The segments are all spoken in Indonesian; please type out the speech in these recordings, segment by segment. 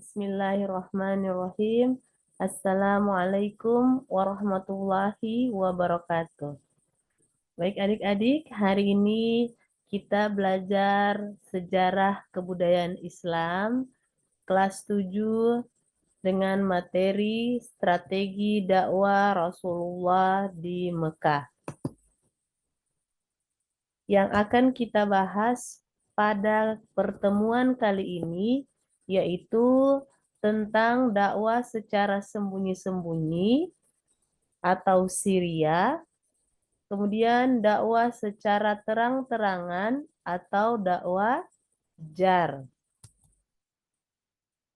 Bismillahirrahmanirrahim. Assalamualaikum warahmatullahi wabarakatuh. Baik adik-adik, hari ini kita belajar sejarah kebudayaan Islam kelas 7 dengan materi strategi dakwah Rasulullah di Mekah. Yang akan kita bahas pada pertemuan kali ini yaitu tentang dakwah secara sembunyi-sembunyi atau Syria, kemudian dakwah secara terang-terangan atau dakwah jar.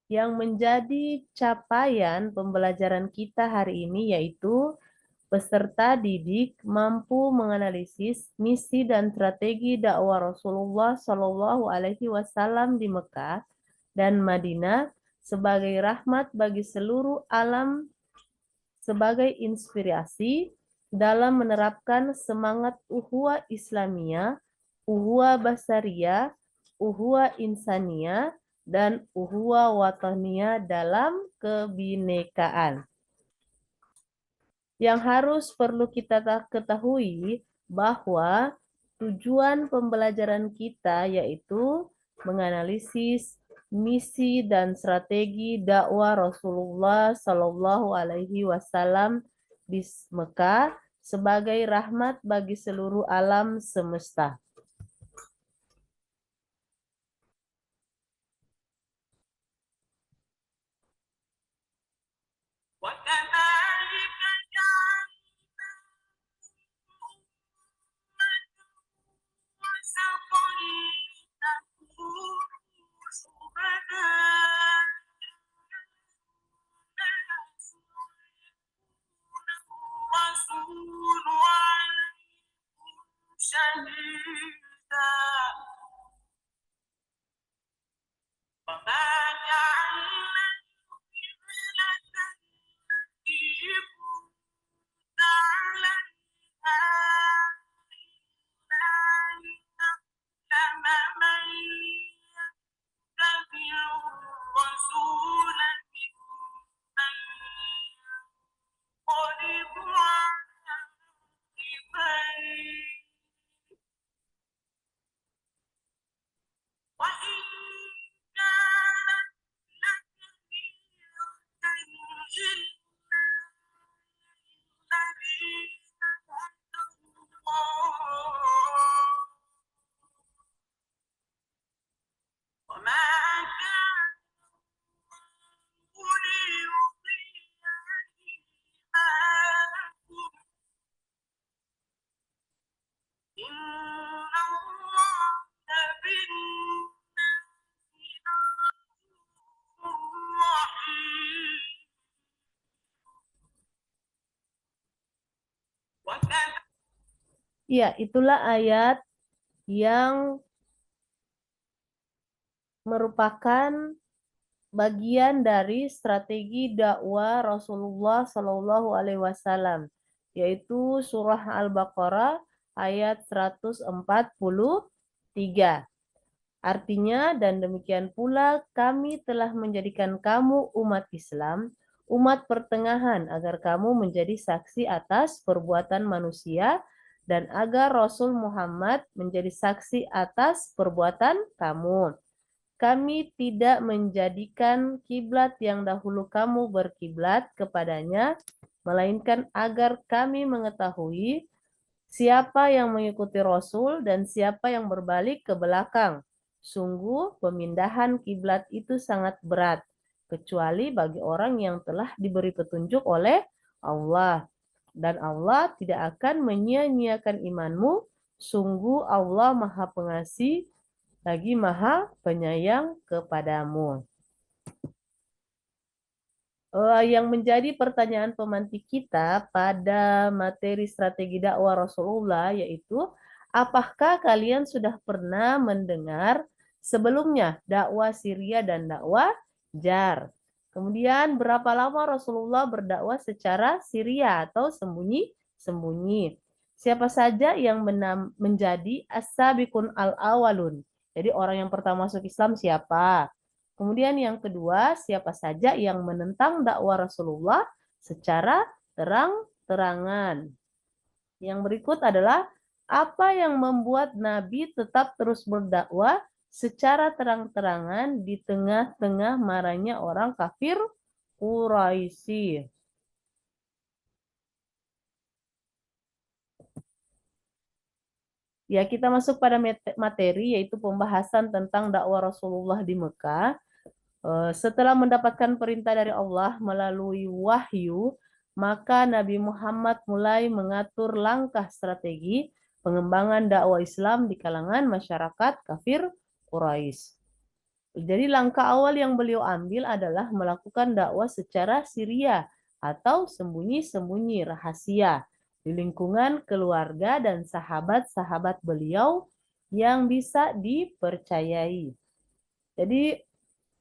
Yang menjadi capaian pembelajaran kita hari ini yaitu peserta didik mampu menganalisis misi dan strategi dakwah Rasulullah Shallallahu Alaihi Wasallam di Mekah dan Madinah sebagai rahmat bagi seluruh alam, sebagai inspirasi dalam menerapkan semangat ukhuwah Islamiyah, ukhuwah basariyah, ukhuwah insaniyah, dan ukhuwah wataniyah dalam kebinekaan. Yang harus perlu kita ketahui bahwa tujuan pembelajaran kita yaitu menganalisis misi dan strategi dakwah Rasulullah Shallallahu Alaihi Wasallam di Mekah sebagai rahmat bagi seluruh alam semesta. Ya, itulah ayat yang merupakan bagian dari strategi dakwah Rasulullah Shallallahu Alaihi Wasallam, yaitu surah Al-Baqarah ayat 143. Artinya, dan demikian pula kami telah menjadikan kamu umat Islam, umat pertengahan, agar kamu menjadi saksi atas perbuatan manusia dan agar Rasul Muhammad menjadi saksi atas perbuatan kamu. Kami tidak menjadikan kiblat yang dahulu kamu berkiblat kepadanya, melainkan agar kami mengetahui siapa yang mengikuti Rasul dan siapa yang berbalik ke belakang. Sungguh pemindahan kiblat itu sangat berat, kecuali bagi orang yang telah diberi petunjuk oleh Allah. Dan Allah tidak akan menyia-nyiakan imanmu. Sungguh Allah Maha Pengasih lagi Maha Penyayang kepadamu. Yang menjadi pertanyaan pemantik kita pada materi strategi dakwah Rasulullah yaitu, apakah kalian sudah pernah mendengar sebelumnya dakwah Syria dan dakwah jar? Kemudian berapa lama Rasulullah berdakwah secara Syria atau sembunyi-sembunyi? Siapa saja yang menjadi as-sabiqun al-awwalun? Jadi orang yang pertama masuk Islam siapa? Kemudian yang kedua, siapa saja yang menentang dakwah Rasulullah secara terang-terangan. Yang berikut adalah apa yang membuat Nabi tetap terus berdakwah secara terang-terangan di tengah-tengah marahnya orang kafir Quraisy. Ya, kita masuk pada materi yaitu pembahasan tentang dakwah Rasulullah di Mekah. Setelah mendapatkan perintah dari Allah melalui wahyu, maka Nabi Muhammad mulai mengatur langkah strategi pengembangan dakwah Islam di kalangan masyarakat kafir Quraisy. Jadi langkah awal yang beliau ambil adalah melakukan dakwah secara Syria atau sembunyi-sembunyi rahasia di lingkungan keluarga dan sahabat-sahabat beliau yang bisa dipercayai. Jadi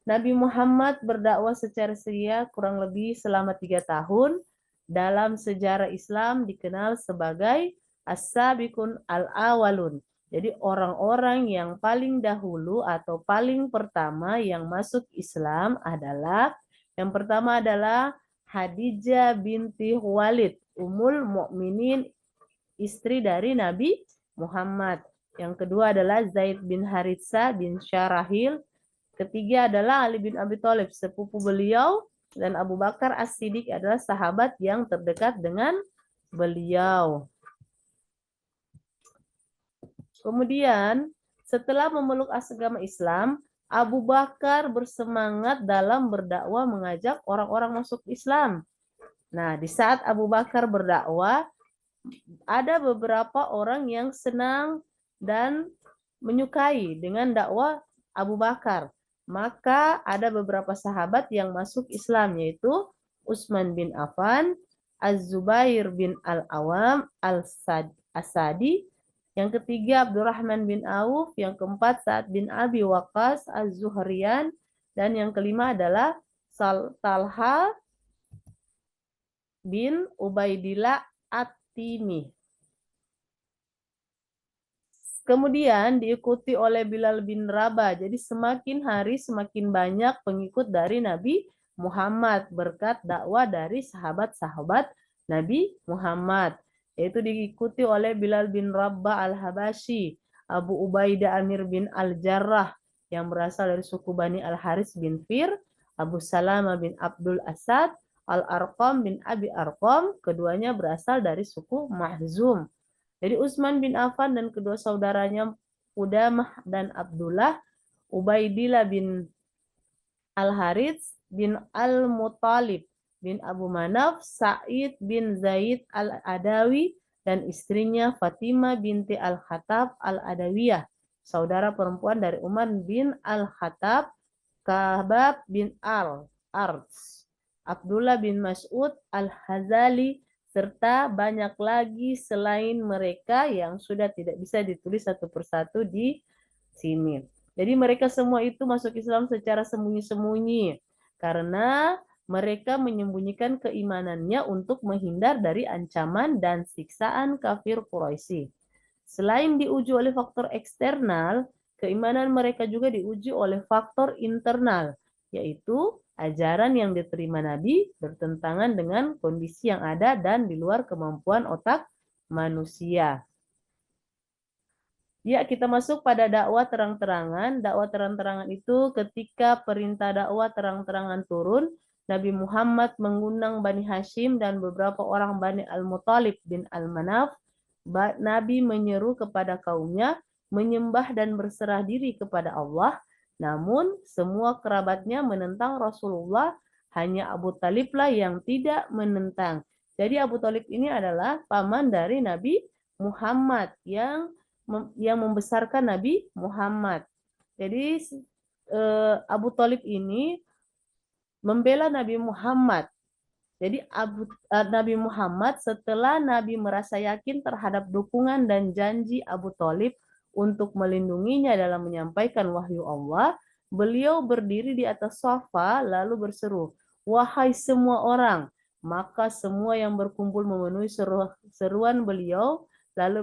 Nabi Muhammad berdakwah secara Syria kurang lebih selama 3 tahun. Dalam sejarah Islam dikenal sebagai As-Sabiqun Al-Awalun. Jadi orang-orang yang paling dahulu atau paling pertama yang masuk Islam adalah yang pertama adalah Khadijah binti Khuwailid, Ummul Mukminin, istri dari Nabi Muhammad. Yang kedua adalah Zaid bin Haritsah bin Syarahil. Ketiga adalah Ali bin Abi Thalib, sepupu beliau, dan Abu Bakar As-Siddiq adalah sahabat yang terdekat dengan beliau. Kemudian, setelah memeluk agama Islam, Abu Bakar bersemangat dalam berdakwah mengajak orang-orang masuk Islam. Nah, di saat Abu Bakar berdakwah, ada beberapa orang yang senang dan menyukai dengan dakwah Abu Bakar. Maka ada beberapa sahabat yang masuk Islam, yaitu Utsman bin Affan, Az-Zubair bin Al-Awam Al-Asadi, yang ketiga Abdurrahman bin Auf, yang keempat Sa'ad bin Abi Waqqas Az-Zuhriyan, dan yang kelima adalah Talha bin Ubaidillah At-Timi. Kemudian diikuti oleh Bilal bin Rabah. Jadi semakin hari semakin banyak pengikut dari Nabi Muhammad berkat dakwah dari sahabat-sahabat Nabi Muhammad. Yaitu diikuti oleh Bilal bin Rabah al-Habashi, Abu Ubaidah Amir bin al-Jarrah yang berasal dari suku Bani al-Haris bin Fir, Abu Salama bin Abdul Asad, Al-Arqam bin Abi Arqam, keduanya berasal dari suku Mahzum. Jadi Utsman bin Affan dan kedua saudaranya Udamah dan Abdullah, Ubaidillah bin Al-Harits bin Al-Muttalib bin Abu Manaf, Sa'id bin Zaid Al-Adawi, dan istrinya Fatimah binti Al-Khattab Al-Adawiyah, saudara perempuan dari Umar bin Al-Khattab, Kahbab bin Al-Arts, Abdullah bin Mas'ud Al-Hazali, serta banyak lagi selain mereka yang sudah tidak bisa ditulis satu persatu di sini. Jadi mereka semua itu masuk Islam secara sembunyi-sembunyi karena mereka menyembunyikan keimanannya untuk menghindar dari ancaman dan siksaan kafir Quraisy. Selain diuji oleh faktor eksternal, keimanan mereka juga diuji oleh faktor internal, yaitu ajaran yang diterima Nabi bertentangan dengan kondisi yang ada dan di luar kemampuan otak manusia. Ya, kita masuk pada dakwah terang-terangan. Dakwah terang-terangan itu ketika perintah dakwah terang-terangan turun, Nabi Muhammad mengundang Bani Hashim dan beberapa orang Bani Al-Muttalib bin Al-Manaf. Nabi menyeru kepada kaumnya menyembah dan berserah diri kepada Allah. Namun semua kerabatnya menentang Rasulullah, hanya Abu Taliblah yang tidak menentang. Jadi Abu Talib ini adalah paman dari Nabi Muhammad yang membesarkan Nabi Muhammad. Jadi Abu Thalib ini membela Nabi Muhammad. Jadi Nabi Muhammad setelah Nabi merasa yakin terhadap dukungan dan janji Abu Thalib untuk melindunginya dalam menyampaikan wahyu Allah, beliau berdiri di atas sofa lalu berseru, "Wahai semua orang!" Maka semua yang berkumpul memenuhi seruan beliau. Lalu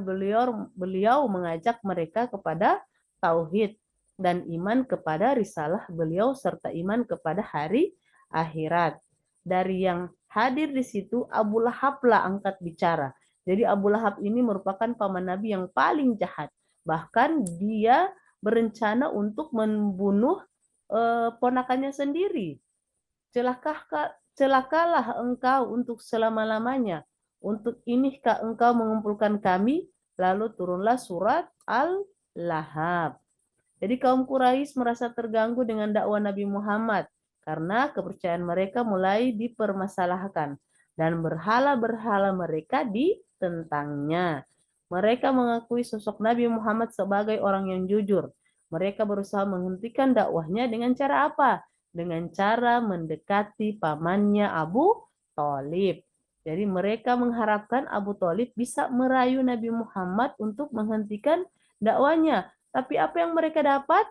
beliau mengajak mereka kepada tauhid. dan iman kepada risalah beliau serta iman kepada hari akhirat. Dari yang hadir di situ, Abu Lahab lah angkat bicara. Jadi Abu Lahab ini merupakan paman Nabi yang paling jahat. Bahkan dia berencana untuk membunuh ponakannya sendiri. Celakalah engkau untuk selama-lamanya. Untuk inikah engkau mengumpulkan kami? Lalu turunlah surat Al-Lahab. Jadi kaum Quraisy merasa terganggu dengan dakwah Nabi Muhammad karena kepercayaan mereka mulai dipermasalahkan dan berhala-berhala mereka ditentangnya. Mereka mengakui sosok Nabi Muhammad sebagai orang yang jujur. Mereka berusaha menghentikan dakwahnya dengan cara apa? Dengan cara mendekati pamannya Abu Thalib. Jadi mereka mengharapkan Abu Thalib bisa merayu Nabi Muhammad untuk menghentikan dakwanya. Tapi apa yang mereka dapat?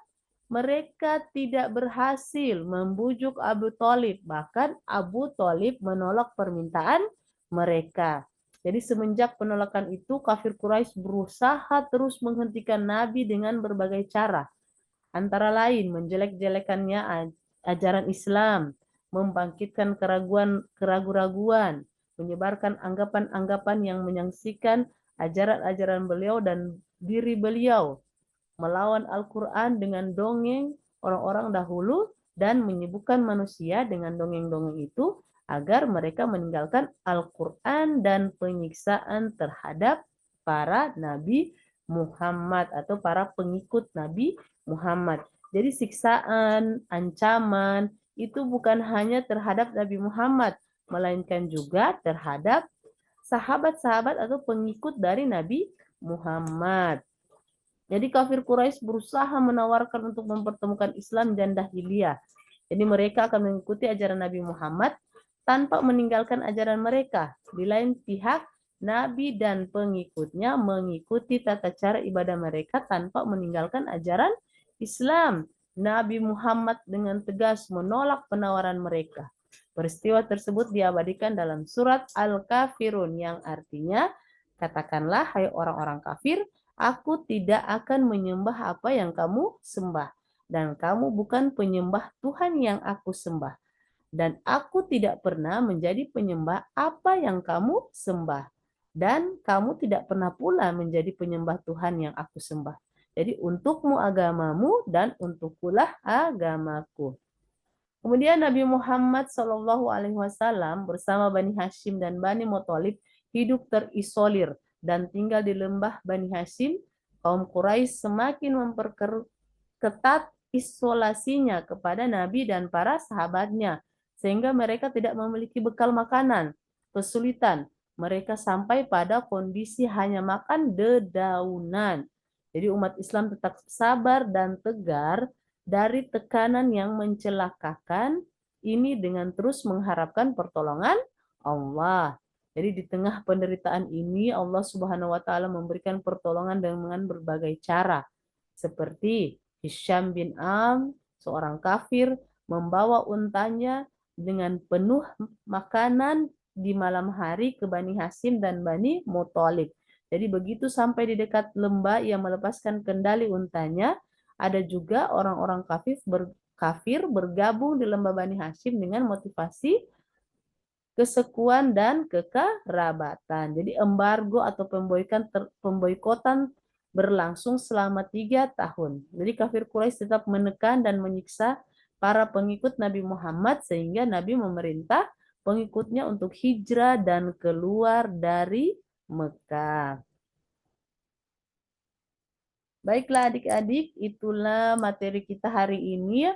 Mereka tidak berhasil membujuk Abu Thalib. Bahkan Abu Thalib menolak permintaan mereka. Jadi semenjak penolakan itu, kafir Quraisy berusaha terus menghentikan Nabi dengan berbagai cara. Antara lain menjelek-jelekannya ajaran Islam, membangkitkan keraguan-keraguan, menyebarkan anggapan-anggapan yang menyaksikan ajaran-ajaran beliau dan diri beliau, melawan Al-Quran dengan dongeng orang-orang dahulu, dan menyibukkan manusia dengan dongeng-dongeng itu agar mereka meninggalkan Al-Quran dan penyiksaan terhadap para Nabi Muhammad atau para pengikut Nabi Muhammad. Jadi siksaan, ancaman itu bukan hanya terhadap Nabi Muhammad, melainkan juga terhadap sahabat-sahabat atau pengikut dari Nabi Muhammad. Jadi kafir Quraisy berusaha menawarkan untuk mempertemukan Islam dan dahiliyah. Jadi mereka akan mengikuti ajaran Nabi Muhammad tanpa meninggalkan ajaran mereka. Di lain pihak, Nabi dan pengikutnya mengikuti tata cara ibadah mereka tanpa meninggalkan ajaran Islam. Nabi Muhammad dengan tegas menolak penawaran mereka. Peristiwa tersebut diabadikan dalam surat Al-Kafirun yang artinya, katakanlah hai orang-orang kafir, aku tidak akan menyembah apa yang kamu sembah, dan kamu bukan penyembah Tuhan yang aku sembah. Dan aku tidak pernah menjadi penyembah apa yang kamu sembah. Dan kamu tidak pernah pula menjadi penyembah Tuhan yang aku sembah. Jadi untukmu agamamu dan untukkulah agamaku. Kemudian Nabi Muhammad SAW bersama Bani Hashim dan Bani Muthalib hidup terisolir dan tinggal di lembah Bani Hashim. Kaum Quraisy semakin memperketat isolasinya kepada Nabi dan para sahabatnya, sehingga mereka tidak memiliki bekal makanan. Kesulitan, mereka sampai pada kondisi hanya makan dedaunan. Jadi umat Islam tetap sabar dan tegar dari tekanan yang mencelakakan ini dengan terus mengharapkan pertolongan Allah. Jadi di tengah penderitaan ini Allah Subhanahu wa taala memberikan pertolongan dengan berbagai cara. Seperti Hisham bin Am, seorang kafir, membawa untanya dengan penuh makanan di malam hari ke Bani Hashim dan Bani Muthalib. Jadi begitu sampai di dekat lembah ia melepaskan kendali untanya, ada juga orang-orang kafir bergabung di lembah Bani Hashim dengan motivasi kesekuan dan kekerabatan. Jadi embargo atau pemboikotan berlangsung selama 3 tahun. Jadi kafir Quraisy tetap menekan dan menyiksa para pengikut Nabi Muhammad sehingga Nabi memerintah pengikutnya untuk hijrah dan keluar dari Mekah. Baiklah adik-adik, itulah materi kita hari ini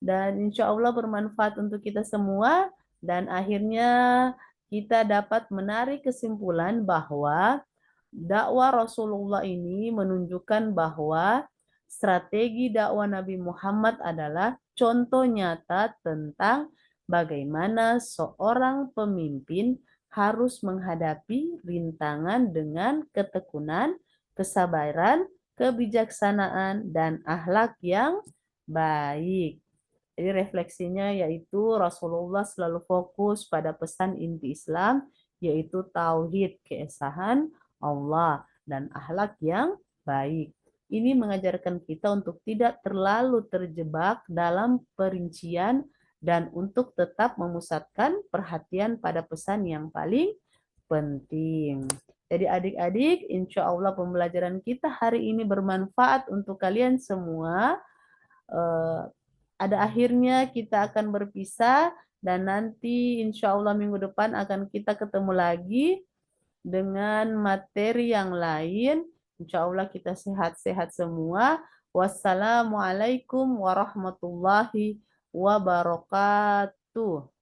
dan insya Allah bermanfaat untuk kita semua. Dan akhirnya kita dapat menarik kesimpulan bahwa dakwah Rasulullah ini menunjukkan bahwa strategi dakwah Nabi Muhammad adalah contoh nyata tentang bagaimana seorang pemimpin harus menghadapi rintangan dengan ketekunan, kesabaran, kebijaksanaan, dan akhlak yang baik. Jadi refleksinya yaitu Rasulullah selalu fokus pada pesan inti Islam, yaitu tauhid, keesahan Allah, dan akhlak yang baik. Ini mengajarkan kita untuk tidak terlalu terjebak dalam perincian dan untuk tetap memusatkan perhatian pada pesan yang paling penting. Jadi adik-adik, insya Allah pembelajaran kita hari ini bermanfaat untuk kalian semua. Eh, ada akhirnya kita akan berpisah dan nanti insya Allah minggu depan akan kita ketemu lagi dengan materi yang lain. Insya Allah kita sehat-sehat semua. Wassalamualaikum warahmatullahi wabarakatuh.